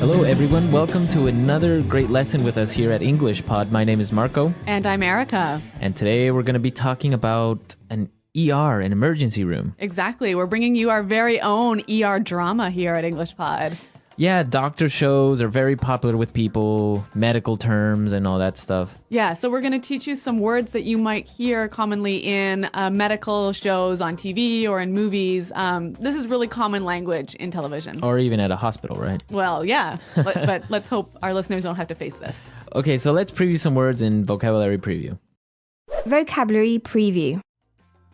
Hello, everyone. Welcome to another great lesson with us here at English Pod. My name is Marco. And I'm Erica. And today we're going to be talking about an ER, an emergency room. Exactly. We're bringing you our very own ER drama here at English Pod. Yeah, doctor shows are very popular with people, medical terms and all that stuff. Yeah, so we're going to teach you some words that you might hear commonly in medical shows on TV or in movies. This is really common language in television. Or even at a hospital, right? Well, yeah, but let's hope our listeners don't have to face this. Okay, so let's preview some words in vocabulary preview. Vocabulary preview.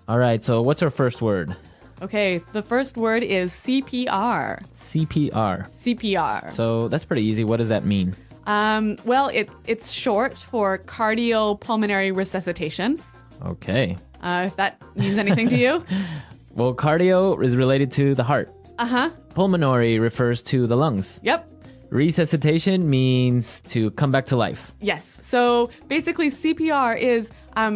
All right, so what's our first word? Okay, the first word is CPR. CPR. CPR. So that's pretty easy. What does that mean? Well, it's short for cardiopulmonary resuscitation. Okay. If that means anything to you. Well, cardio is related to the heart. Uh-huh. Pulmonary refers to the lungs. Yep. Resuscitation means to come back to life. Yes. So basically CPR is,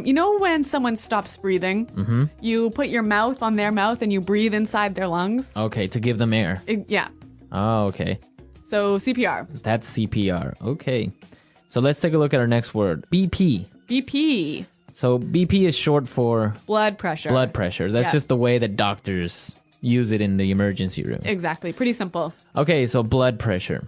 you know when someone stops breathing, you put your mouth on their mouth and you breathe inside their lungs? Okay, to give them air. Yeah. Oh, okay. So CPR. That's CPR. Okay. So let's take a look at our next word. BP. BP. So BP is short for Blood pressure. blood pressure. That's just the way that doctors use it in the emergency room. Exactly. Pretty simple. Okay, so blood pressure.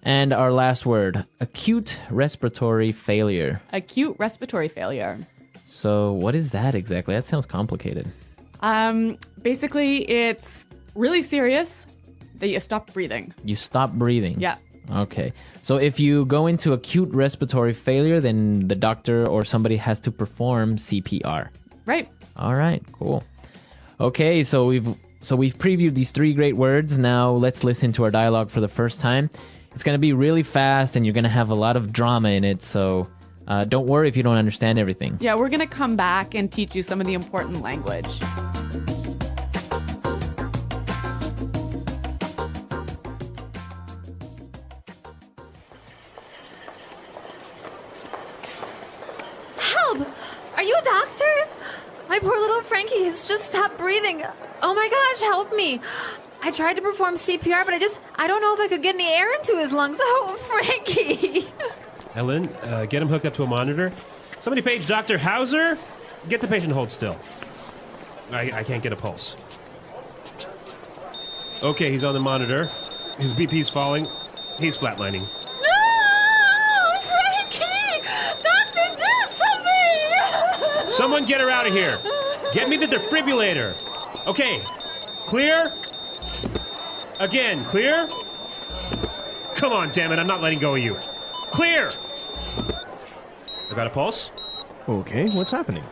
And our last word, acute respiratory failure. Acute respiratory failure. So what is that exactly? That sounds complicated. Basically, it's really serious that you stop breathing. You stop breathing. Yeah. Okay. So if you go into acute respiratory failure, then the doctor or somebody has to perform CPR. Right. All right, cool. Okay, so we've previewed these three great words. Now let's listen to our dialogue for the first time. It's going to be really fast and you're going to have a lot of drama in it, so don't worry if you don't understand everything. Yeah, we're going to come back and teach you some of the important language. Help! Are you a doctor? My poor little Frankie has just stopped breathing. Oh my gosh, help me. I tried to perform CPR, but I don't know if I could get any air into his lungs. Oh, Frankie. Ellen, get him hooked up to a monitor. Somebody page Dr. Hauser. Get the patient hold still. I can't get a pulse. Okay, he's on the monitor. His BP's falling. He's flatlining. No! Frankie! Doctor, do something! Someone get her out of here. Get me the defibrillator. Okay, clear? Again, clear? Come on, damn it, I'm not letting go of you. Clear! I got a pulse. Okay, what's happening?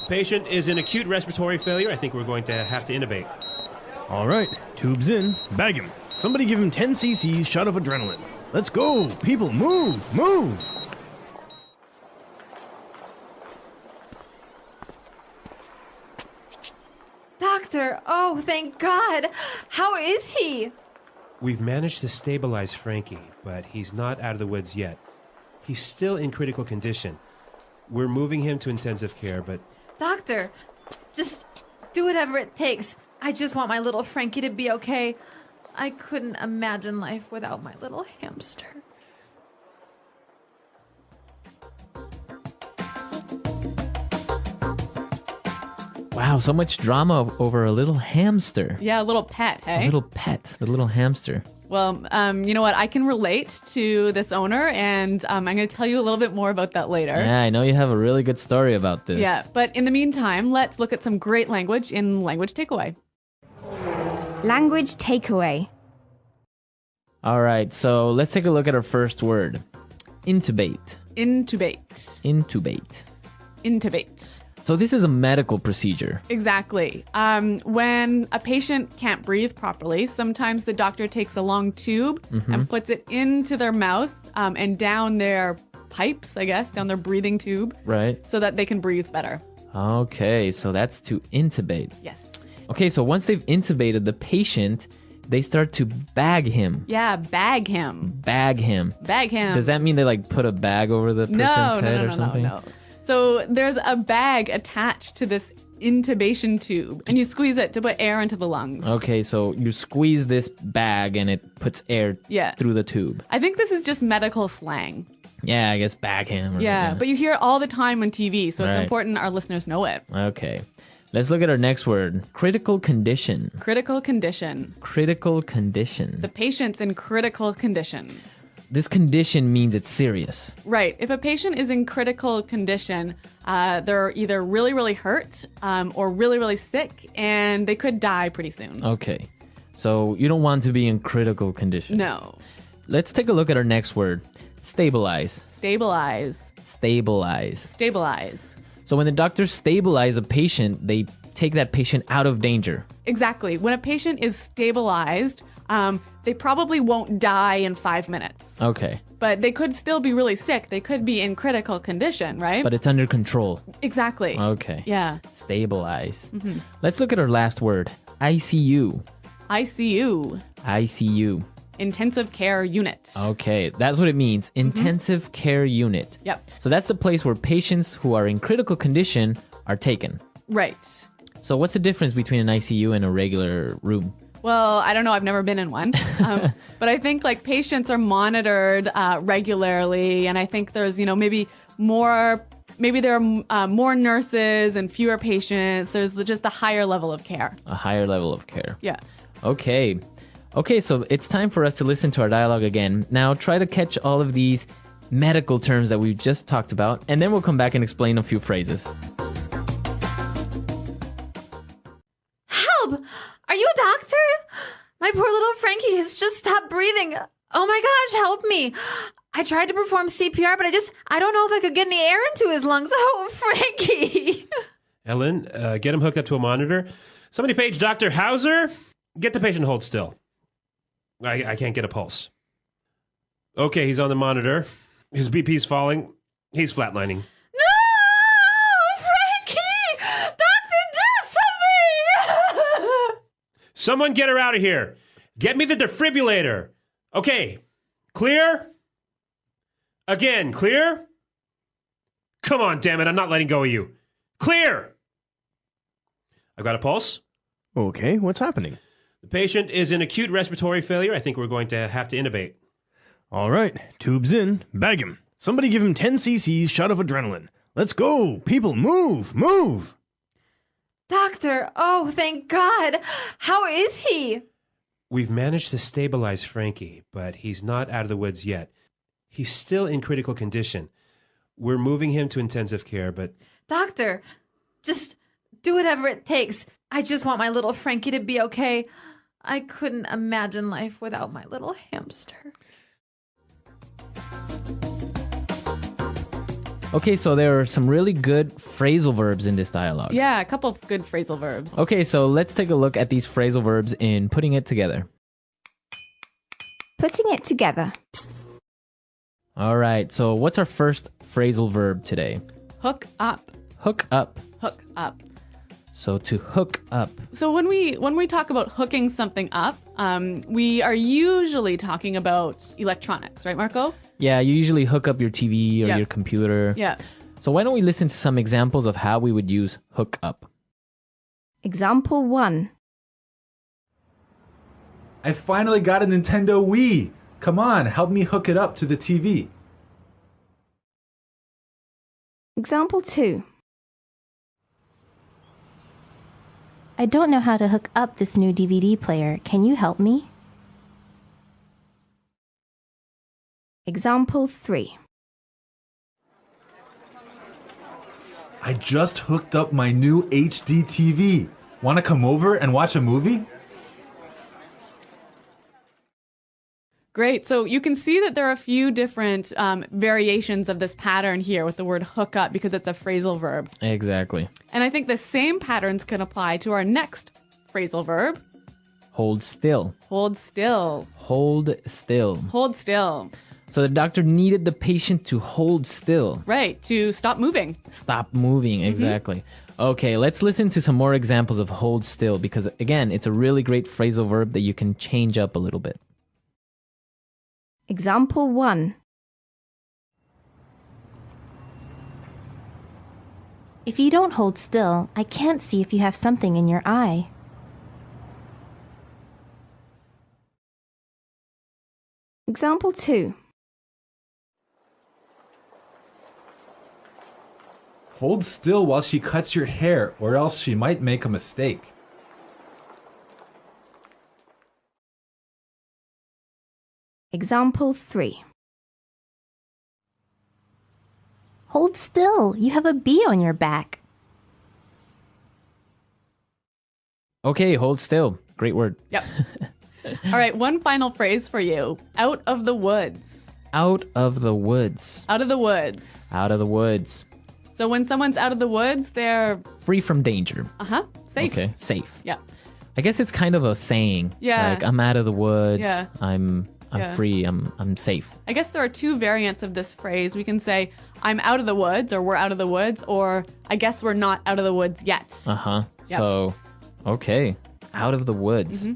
Patient is in acute respiratory failure. I think we're going to have to intubate. All right, tubes in. Bag him. Somebody give him 10 cc's shot of adrenaline. Let's go. People, move, move. Doctor, oh, thank God. How is he? We've managed to stabilize Frankie, but he's not out of the woods yet. He's still in critical condition. We're moving him to intensive care, but... Doctor, just do whatever it takes. I just want my little Frankie to be okay. I couldn't imagine life without my little hamster. Wow, so much drama over a little hamster. Yeah, a little pet, hey? A little pet, the little hamster. Well, you know what? I can relate to this owner, and I'm going to tell you a little bit more about that later. Yeah, I know you have a really good story about this. Yeah, but in the meantime, let's look at some great language in Language Takeaway. Language takeaway. All right, so let's take a look at our first word. Intubate. Intubate. Intubate. Intubate. So this is a medical procedure. Exactly. When a patient can't breathe properly, sometimes the doctor takes a long tube and puts it into their mouth and down their pipes, I guess, down their breathing tube. Right. So that they can breathe better. Okay, so that's to intubate. Yes. Okay, so once they've intubated the patient, they start to bag him. Yeah, bag him. Bag him. Bag him. Does that mean they like put a bag over the person's head or something? No. So there's a bag attached to this intubation tube, and you squeeze it to put air into the lungs. Okay, so you squeeze this bag and it puts air Yeah. through the tube. I think this is just medical slang. Yeah, I guess backham. Yeah, but you hear it all the time on TV, so it's Right. important our listeners know it. Okay. Let's look at our next word. Critical condition. Critical condition. Critical condition. The patient's in critical condition. This condition means it's serious. Right. If a patient is in critical condition, they're either really, really hurt or really, really sick, and they could die pretty soon. Okay. So you don't want to be in critical condition. No. Let's take a look at our next word. Stabilize. Stabilize. Stabilize. Stabilize. So when the doctors stabilize a patient, they take that patient out of danger. Exactly. When a patient is stabilized, they probably won't die in 5 minutes. Okay. But they could still be really sick. They could be in critical condition, right? But it's under control. Exactly. Okay. Yeah. Stabilize. Let's look at our last word. ICU. ICU. ICU. Intensive care unit. Okay, that's what it means. Intensive care unit. Yep. So that's the place where patients who are in critical condition are taken. Right. So what's the difference between an ICU and a regular room? Well, I don't know. I've never been in one. But I think like patients are monitored regularly. And I think there's, maybe there are more nurses and fewer patients. There's just a higher level of care. A higher level of care. Yeah. Okay. Okay, so it's time for us to listen to our dialogue again. Now try to catch all of these medical terms that we've just talked about, and then we'll come back and explain a few phrases. Help! Are you a doctor? My poor little Frankie has just stopped breathing. Oh my gosh, help me. I tried to perform CPR, but I don't know if I could get any air into his lungs. Oh, Frankie. Ellen, get him hooked up to a monitor. Somebody page Dr. Hauser. Get the patient to hold still. I can't get a pulse. Okay, he's on the monitor. His BP's falling. He's flatlining. No! Frankie! Doctor, do something! Someone get her out of here. Get me the defibrillator. Okay, clear? Again, clear? Come on, damn it, I'm not letting go of you. Clear! I've got a pulse. Okay, what's happening? The patient is in acute respiratory failure. I think we're going to have to intubate. All right, tubes in. Bag him. Somebody give him 10 cc's shot of adrenaline. Let's go. People, move, move. Doctor, oh, thank God. How is he? We've managed to stabilize Frankie, but he's not out of the woods yet. He's still in critical condition. We're moving him to intensive care, but... Doctor, just do whatever it takes. I just want my little Frankie to be okay. I couldn't imagine life without my little hamster. Okay, so there are some really good phrasal verbs in this dialogue. Yeah, a couple of good phrasal verbs. Okay, so let's take a look at these phrasal verbs in putting it together. Putting it together. All right, so what's our first phrasal verb today? Hook up. Hook up. Hook up. So to hook up. So when we talk about hooking something up, we are usually talking about electronics, right, Marco? Yeah, you usually hook up your TV or Yeah. your computer. Yeah. So why don't we listen to some examples of how we would use hook up? Example 1. I finally got a Nintendo Wii. Come on, help me hook it up to the TV. Example 2. I don't know how to hook up this new DVD player. Can you help me? Example 3. I just hooked up my new HD TV. Want to come over and watch a movie? Great. So you can see that there are a few different variations of this pattern here with the word hook up because it's a phrasal verb. Exactly. And I think the same patterns can apply to our next phrasal verb. Hold still. Hold still. Hold still. Hold still. So the doctor needed the patient to hold still. Right. To stop moving. Stop moving, exactly. Okay, let's listen to some more examples of hold still because, again, it's a really great phrasal verb that you can change up a little bit. Example 1. If you don't hold still, I can't see if you have something in your eye. Example 2. Hold still while she cuts your hair, or else she might make a mistake. Example 3. Hold still, you have a bee on your back. Okay, hold still. Great word. Yep. All right, one final phrase for you. Out of the woods. Out of the woods. Out of the woods. Out of the woods. So when someone's out of the woods, they're Free from danger. safe. Okay, safe. Yeah. I guess it's kind of a saying. Yeah. Like, I'm out of the woods. Yeah. I'm Yeah. free. I'm safe. I guess there are two variants of this phrase. We can say, I'm out of the woods, or we're out of the woods, or I guess we're not out of the woods yet. Uh-huh. Yep. So, okay. Out of the woods.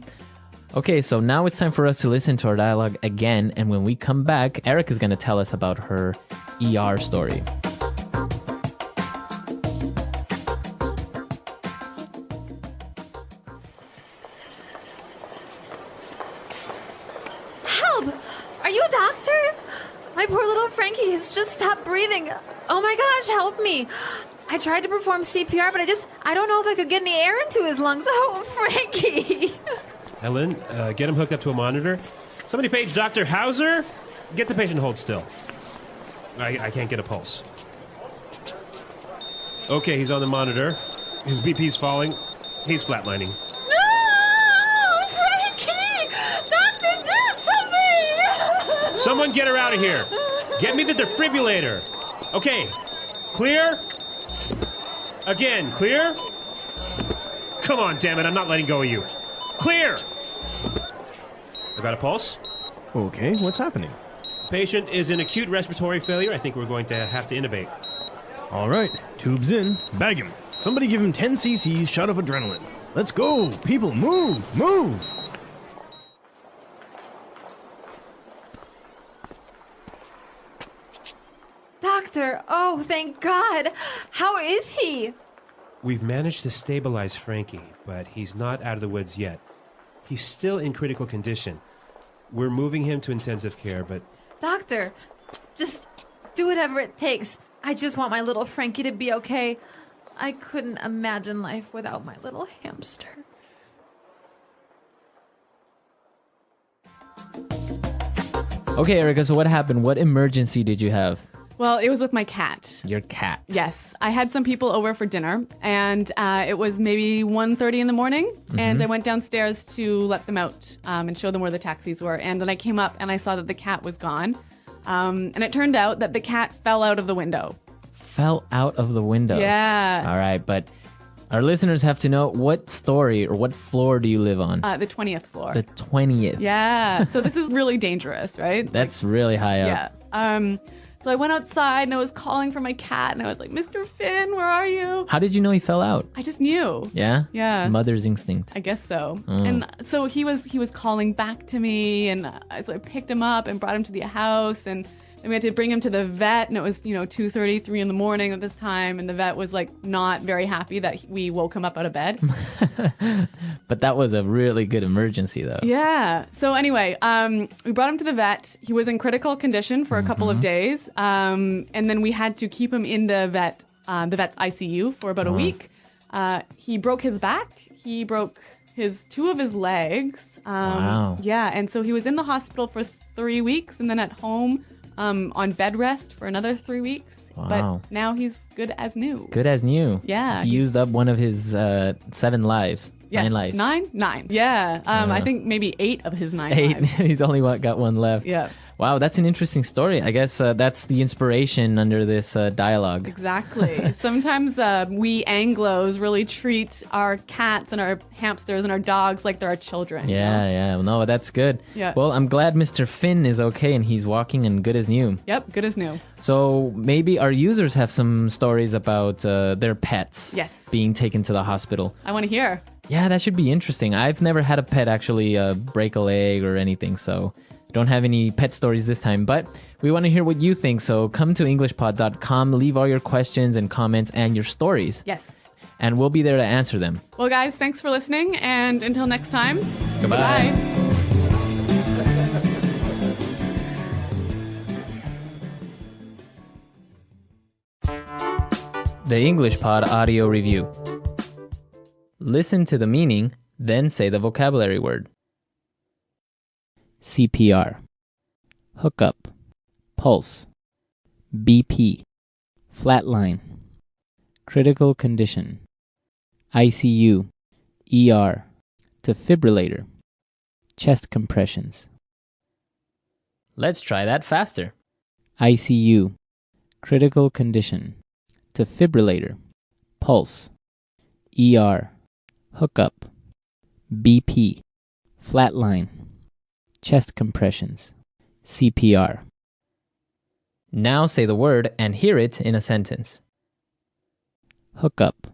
Okay, so now it's time for us to listen to our dialogue again. And when we come back, Eric is going to tell us about her ER story. Help! Are you a doctor? My poor little Frankie has just stopped breathing. Oh my gosh, help me. I tried to perform CPR, but I don't know if I could get any air into his lungs. Oh, Frankie. Ellen, get him hooked up to a monitor. Somebody page Dr. Hauser. Get the patient to hold still. I can't get a pulse. Okay, he's on the monitor. His BP's falling. He's flatlining. No! Frankie! Doctor, do something! Someone get her out of here. Get me the defibrillator. Okay, clear? Again, clear? Come on, damn it, I'm not letting go of you. Clear! I got a pulse. Okay, what's happening? Patient is in acute respiratory failure. I think we're going to have to intubate. All right, tubes in, bag him. Somebody give him 10 cc's shot of adrenaline. Let's go, people, move, move! Doctor, oh, thank God. How is he? We've managed to stabilize Frankie, but he's not out of the woods yet. He's still in critical condition. We're moving him to intensive care, but... Doctor, just do whatever it takes. I just want my little Frankie to be okay. I couldn't imagine life without my little hamster. Okay, Erica, so what happened? What emergency did you have? Well, it was with my cat. Your cat. Yes. I had some people over for dinner, and it was maybe 1:30 in the morning, and I went downstairs to let them out and show them where the taxis were. And then I came up, and I saw that the cat was gone. And it turned out that the cat fell out of the window. Fell out of the window. Yeah. All right, but our listeners have to know, what story or what floor do you live on? The 20th floor. The 20th. Yeah. So this is really dangerous, right? That's really high up. Yeah. So I went outside and I was calling for my cat and I was like, Mr. Finn, where are you? How did you know he fell out? I just knew. Yeah? Yeah. Mother's instinct. I guess so. And so he was calling back to me, and so I picked him up and brought him to the house, and then we had to bring him to the vet, and it was 2:30, 3 in the morning at this time, and the vet was like not very happy that we woke him up out of bed. But that was a really good emergency, though. Yeah. So anyway, we brought him to the vet. He was in critical condition for a couple of days, and then we had to keep him in the vet's ICU for about a week. He broke his back. He broke two of his legs. Wow. Yeah, and so he was in the hospital for 3 weeks, and then at home on bed rest for another 3 weeks. Wow. But now he's good as new. Good as new. Yeah. He used up one of his 7 lives. Yes, 9 lives. Nine. Yeah. I think maybe 8 of his 9 8. lives. He's only got one left. Yeah. Wow, that's an interesting story. I guess that's the inspiration under this dialogue. Exactly. Sometimes we Anglos really treat our cats and our hamsters and our dogs like they're our children. Yeah. Well, no, that's good. Yeah. Well, I'm glad Mr. Finn is okay and he's walking and good as new. Yep, good as new. So maybe our users have some stories about their pets Yes. being taken to the hospital. I want to hear. Yeah, that should be interesting. I've never had a pet actually break a leg or anything, so Don't have any pet stories this time, but we want to hear what you think. So come to englishpod.com, leave all your questions and comments and your stories. Yes. And we'll be there to answer them. Well, guys, thanks for listening. And until next time, Goodbye. The English Pod Audio Review. Listen to the meaning, then say the vocabulary word. CPR. Hookup. Pulse. BP. Flatline. Critical condition. ICU. ER. Defibrillator. Chest compressions. Let's try that faster. ICU. Critical condition. Defibrillator. Pulse. ER. Hookup. BP. Flatline. Chest compressions. CPR. Now say the word and hear it in a sentence. Hookup.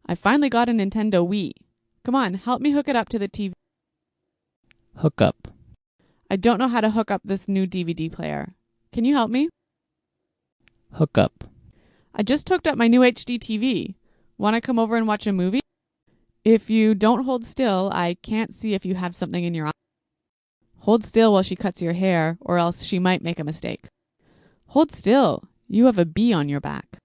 I finally got a Nintendo Wii. Come on, help me hook it up to the TV. Hookup. I don't know how to hook up this new DVD player. Can you help me? Hookup. I just hooked up my new HD TV. Want to come over and watch a movie? If you don't hold still, I can't see if you have something in your eye. Hold still while she cuts your hair, or else she might make a mistake. Hold still. You have a bee on your back.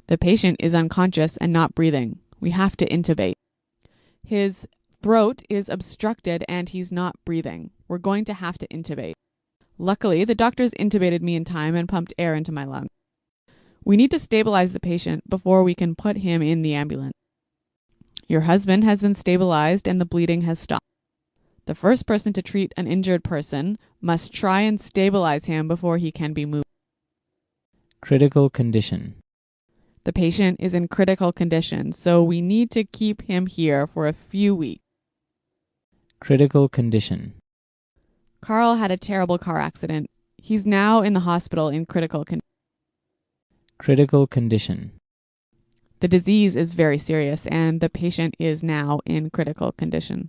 The patient is unconscious and not breathing. We have to intubate. His throat is obstructed and he's not breathing. We're going to have to intubate. Luckily, the doctors intubated me in time and pumped air into my lung. We need to stabilize the patient before we can put him in the ambulance. Your husband has been stabilized and the bleeding has stopped. The first person to treat an injured person must try and stabilize him before he can be moved. Critical condition. The patient is in critical condition, so we need to keep him here for a few weeks. Critical condition. Carl had a terrible car accident. He's now in the hospital in critical condition. Critical condition. The disease is very serious and the patient is now in critical condition.